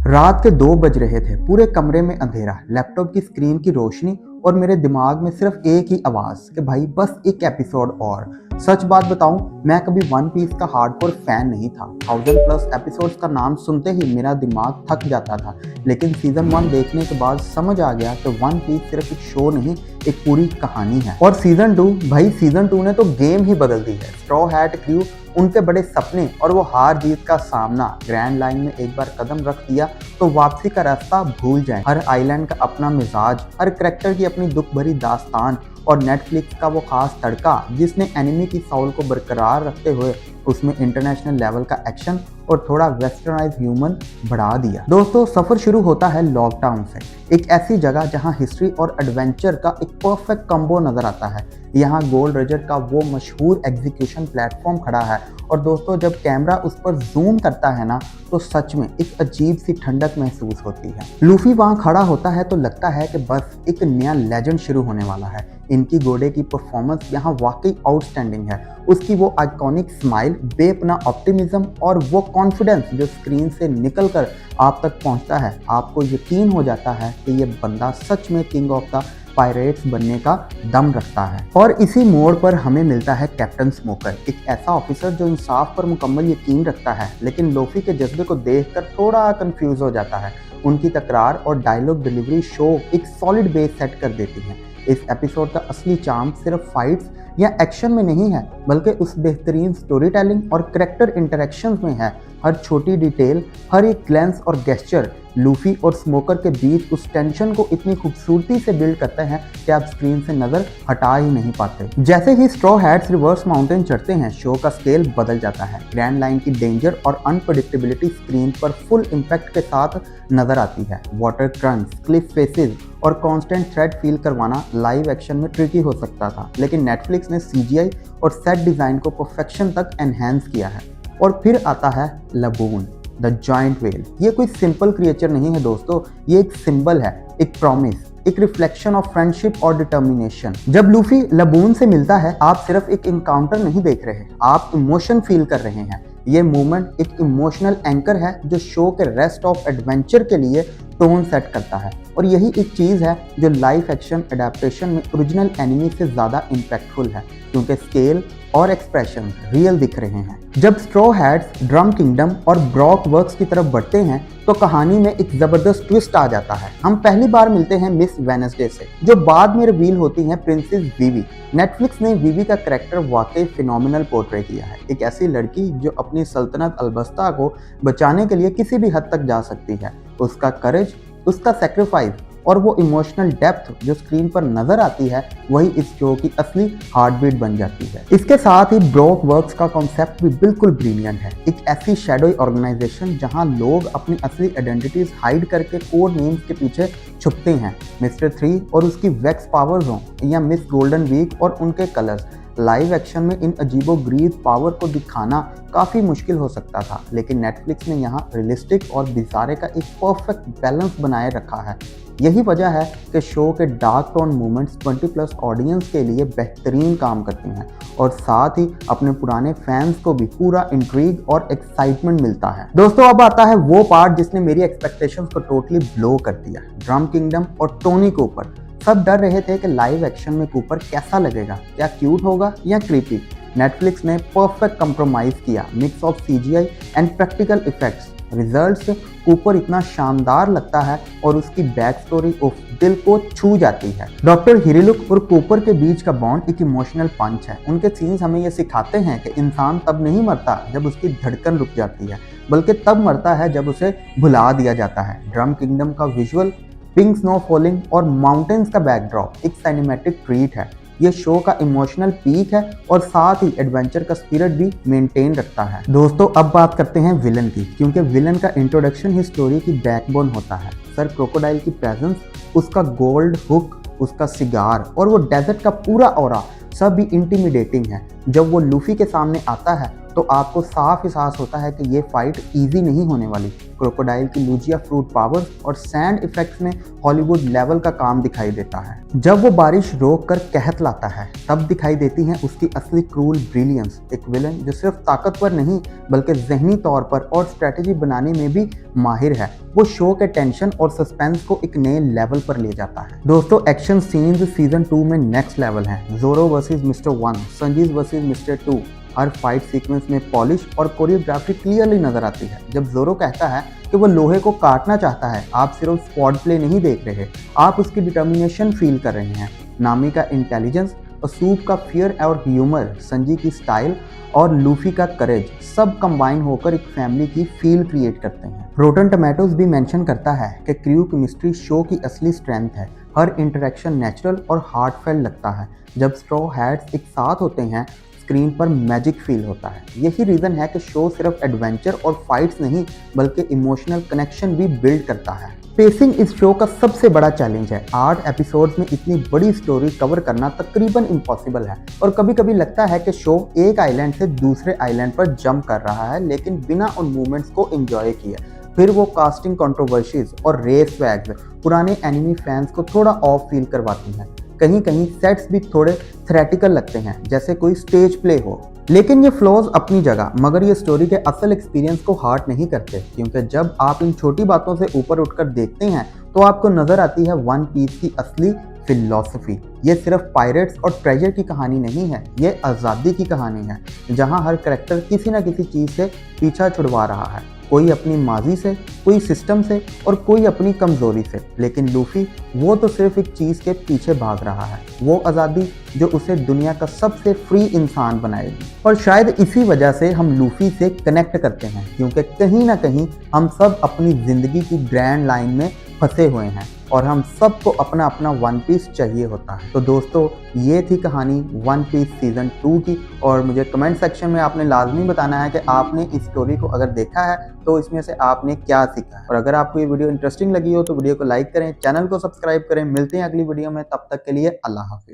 रात के 2 बज रहे थे। पूरे कमरे में अंधेरा, लैपटॉप की स्क्रीन की रोशनी और मेरे दिमाग में सिर्फ एक ही आवाज़ कि भाई बस एक एपिसोड और। सच बात बताऊं, मैं कभी वन पीस का हार्डकोर फैन नहीं था। 1000+ एपिसोड्स का नाम सुनते ही मेरा दिमाग थक जाता था। लेकिन सीजन 1 देखने के बाद समझ आ गया कि वन पीस सिर्फ एक शो नहीं, एक पूरी कहानी है। और सीजन 2 भाई, सीजन 2 ने तो गेम ही बदल दी है। स्ट्रॉ हैट क्रू, उनके बड़े सपने और वो हार जीत का सामना, ग्रैंड लाइन में एक बार कदम रख दिया तो वापसी का रास्ता भूल जाए। हर आइलैंड का अपना मिजाज, हर करेक्टर की अपनी दुख भरी दास्तान और नेटफ्लिक्स का वो खास तड़का जिसने एनिमे की साउल को बरकरार रखते हुए उसमें इंटरनेशनल लेवल का एक्शन और थोड़ा वेस्टर्नाइज ह्यूमन बढ़ा दिया। दोस्तों, सफर शुरू होता है लॉकडाउन से, एक ऐसी जगह जहां हिस्ट्री और एडवेंचर का एक परफेक्ट कॉम्बो नजर आता है। यहाँ गोल्ड रजर का वो मशहूर एग्जीक्यूशन प्लेटफॉर्म खड़ा है और दोस्तों, जब कैमरा उस पर जूम करता है ना, तो सच में एक अजीब सी ठंडक महसूस होती है। लूफी वहाँ खड़ा होता है तो लगता है कि बस एक नया लेजेंड शुरू होने वाला है। इनकी घोड़े की परफॉर्मेंस यहाँ वाकई आउटस्टैंडिंग है। उसकी वो आइकॉनिक स्माइल, बेपना ऑप्टिमिज्म और वो कॉन्फिडेंस जो स्क्रीन से निकलकर आप तक पहुँचता है, आपको यकीन हो जाता है कि ये बंदा सच में किंग ऑफ द पायरेट्स बनने का दम रखता है। और इसी मोड़ पर हमें मिलता है कैप्टन स्मोकर, एक ऐसा ऑफिसर जो इंसाफ पर मुकम्मल यकीन रखता है, लेकिन लोफी के जज्बे को देखकर थोड़ा कंफ्यूज हो जाता है। उनकी तकरार और डायलॉग डिलीवरी शो एक सॉलिड बेस सेट कर देती है। इस एपिसोड का असली चार्म सिर्फ फाइट्स या एक्शन में नहीं है, बल्कि उस बेहतरीन स्टोरी टेलिंग और करेक्टर इंटरेक्शंस में है। हर छोटी डिटेल, हर एक ग्लैंस और गेस्चर लूफी और स्मोकर के बीच उस टेंशन को इतनी खूबसूरती से बिल्ड करते हैं कि आप स्क्रीन से नजर हटा ही नहीं पाते। जैसे ही स्ट्रॉ हैट्स रिवर्स माउंटेन चढ़ते हैं, शो का स्केल बदल जाता है। ग्रैंड लाइन की डेंजर और अनप्रेडिक्टेबिलिटी स्क्रीन पर फुल इम्पैक्ट के साथ नजर आती है। वाटर क्रंच, क्लिफ फेसेस और कांस्टेंट थ्रेट फील करवाना लाइव एक्शन में ट्रिकी हो सकता था, लेकिन नेटफ्लिक्स ने CGI और सेट डिजाइन को परफेक्शन तक एनहेंस किया है। और फिर आता है लबून, द जॉइंट व्हेल। ये कोई सिंपल क्रिएचर नहीं है दोस्तों, ये एक सिंबल है, एक प्रॉमिस, एक रिफ्लेक्शन ऑफ फ्रेंडशिप और डिटर्मिनेशन। जब लूफी लबून से मिलता है, आप सिर्फ एक इनकाउंटर नहीं देख रहे, आप इमोशन फील कर रहे हैं। ये मूवमेंट एक इमोशनल एंकर है जो शो के रेस्ट ऑफ एडवेंचर के लिए टोन सेट करता है। और यही एक चीज़ है जो लाइव एक्शन एडेप्टेशन में ओरिजिनल एनिमी से ज़्यादा इम्पैक्टफुल है, क्योंकि स्केल और एक्सप्रेशन रियल दिख रहे हैं। जब स्ट्रॉ हैट्स ड्रम किंगडम और ब्रॉक वर्क्स की तरफ बढ़ते हैं तो कहानी में एक जबरदस्त ट्विस्ट आ जाता है। हम पहली बार मिलते हैं मिस वेडनेसडे से, जो बाद में रिवील होती हैं प्रिंसेस विवी। नेटफ्लिक्स ने विवी का कैरेक्टर वाकई फिनोमिनल पोर्ट्रे किया है। एक ऐसी लड़की जो अपनी सल्तनत अलबस्ता को बचाने के लिए किसी भी हद तक जा सकती है। उसका करेज, उसका सेक्रीफाइस और वो इमोशनल डेप्थ जो स्क्रीन पर नजर आती है, वही इस शो की असली हार्ट बीट बन जाती है। इसके साथ ही ब्रॉक वर्क्स का कॉन्सेप्ट भी बिल्कुल ब्रिलियंट है। एक ऐसी शैडोई ऑर्गेनाइजेशन जहां लोग अपनी असली आइडेंटिटीज हाइड करके कोड नेम्स के पीछे छुपते हैं। मिस्टर 3 और उसकी वैक्स पावर्स हों या मिस गोल्डन वीक और उनके कलर्स, लाइव एक्शन में इन अजीबोगरीब पावर को दिखाना काफ़ी मुश्किल हो सकता था, लेकिन नेटफ्लिक्स ने यहाँ रियलिस्टिक और बिजारे का एक परफेक्ट बैलेंस बनाए रखा है। यही वजह है कि शो के डार्क टोन मूवमेंट्स 20+ ऑडियंस के लिए बेहतरीन काम करते हैं और साथ ही अपने पुराने फैंस को भी पूरा इंट्रीग और एक्साइटमेंट मिलता है। दोस्तों, अब आता है वो पार्ट जिसने मेरी एक्सपेक्टेशंस को टोटली ब्लो कर दिया। ड्रम किंगडम और टोनी कूपर। सब डर रहे थे कि लाइव एक्शन में कूपर कैसा लगेगा, क्या क्यूट होगा या क्रीपी। नेटफ्लिक्स ने परफेक्ट कंप्रोमाइज किया, mix of CGI and practical effects. Results, Cooper इतना शानदार लगता है और उसकी बैक स्टोरी दिल को छू जाती है। डॉक्टर हिरिलुक और कूपर के बीच का बॉन्ड एक इमोशनल पंच है। उनके सीन्स हमें ये सिखाते हैं कि इंसान तब नहीं मरता जब उसकी धड़कन रुक जाती है, बल्कि तब मरता है जब उसे भुला दिया जाता है। ड्रम किंगडम का विजुअल, पिंक स्नो फॉलिंग और माउंटेन्स का बैकड्रॉप एक सिनेमैटिक ट्रीट है। ये शो का इमोशनल पीक है और साथ ही एडवेंचर का स्पिरिट भी मेंटेन रखता है। दोस्तों, अब बात करते हैं विलन की, क्योंकि विलन का इंट्रोडक्शन ही स्टोरी की बैकबोन होता है। सर क्रोकोडाइल की प्रेजेंस, उसका गोल्ड हुक, उसका सिगार और वो डेजर्ट का पूरा ऑरा सब भी इंटिमिडेटिंग है। जब वो लूफी के सामने आता है तो आपको साफ एहसास होता है कि ये फाइट इजी नहीं होने वाली। क्रोकोडाइल की लूजिया फ्रूट पावर्स और सैंड इफेक्ट्स में हॉलीवुड लेवल का काम दिखाई देता है। जब वो बारिश रोक कर कहत लाता है तब दिखाई देती है उसकी असली क्रूल ब्रिलियंस, एक विलन जो सिर्फ ताकतवर नहीं बल्कि जहनी तौर पर और स्ट्रेटेजी बनाने में भी माहिर है। वो शो के टेंशन और सस्पेंस को एक नए लेवल पर ले जाता है। दोस्तों, एक्शन सीन्स सीजन 2 में नेक्स्ट लेवल हैं। जोरो versus mister 1, Sanjeev versus mister 2। हर फाइट सीक्वेंस में पॉलिश और कोरियोग्राफी क्लियरली नजर आती है। जब जोरो कहता है कि वो लोहे को काटना चाहता है, आप सिर्फ स्क्वाड प्ले नहीं देख रहे, आप उसकी डिटर्मिनेशन फील कर रहे हैं। नामी का इंटेलिजेंस, असूब का फियर और ह्यूमर, संजी की स्टाइल और लूफी का करेज सब कंबाइन होकर एक फैमिली की फील क्रिएट करते हैं। रोटन टोमेटोज भी मेंशन करता है कि क्रू केमिस्ट्री शो की असली स्ट्रेंथ है। हर इंटरेक्शन नेचुरल और हार्टफेल लगता है। जब स्ट्रॉ हैट्स एक साथ होते हैं स्क्रीन पर मैजिक फील होता है। यही रीज़न है कि शो सिर्फ एडवेंचर और फाइट्स नहीं बल्कि इमोशनल कनेक्शन भी बिल्ड करता है। पेसिंग इस शो का सबसे बड़ा चैलेंज है। 8 एपिसोड्स में इतनी बड़ी स्टोरी कवर करना तकरीबन इम्पॉसिबल है और कभी कभी लगता है कि शो एक आइलैंड से दूसरे आइलैंड पर जंप कर रहा है लेकिन बिना उन मूवमेंट्स को एंजॉय किए। फिर वो कास्टिंग कंट्रोवर्सीज और रेस स्वैग्स पुराने एनिमी फैंस को थोड़ा ऑफ फील करवाती हैं। कहीं कहीं सेट्स भी थोड़े थ्रेटिकल लगते हैं, जैसे कोई स्टेज प्ले हो। लेकिन ये फ्लॉज अपनी जगह, मगर ये स्टोरी के असल एक्सपीरियंस को हार्ट नहीं करते, क्योंकि जब आप इन छोटी बातों से ऊपर उठकर देखते हैं तो आपको नजर आती है वन पीस की असली फिलॉसफी। ये सिर्फ पायरेट्स और ट्रेजर की कहानी नहीं है, ये आज़ादी की कहानी है, जहां हर कैरेक्टर किसी न किसी चीज़ से पीछा छुड़वा रहा है। कोई अपनी माजी से, कोई सिस्टम से और कोई अपनी कमजोरी से। लेकिन लूफी वो तो सिर्फ एक चीज़ के पीछे भाग रहा है, वो आज़ादी जो उसे दुनिया का सबसे फ्री इंसान बनाएगी। और शायद इसी वजह से हम लूफी से कनेक्ट करते हैं, क्योंकि कहीं ना कहीं हम सब अपनी ज़िंदगी की ग्रैंड लाइन में फंसे हुए हैं और हम सबको अपना अपना वन पीस चाहिए होता है। तो दोस्तों, ये थी कहानी वन पीस सीजन 2 की। और मुझे कमेंट सेक्शन में आपने लाजमी बताना है कि आपने इस स्टोरी को अगर देखा है तो इसमें से आपने क्या सीखा है। और अगर आपको ये वीडियो इंटरेस्टिंग लगी हो तो वीडियो को लाइक करें, चैनल को सब्सक्राइब करें। मिलते हैं अगली वीडियो में, तब तक के लिए अल्लाह हाफिज।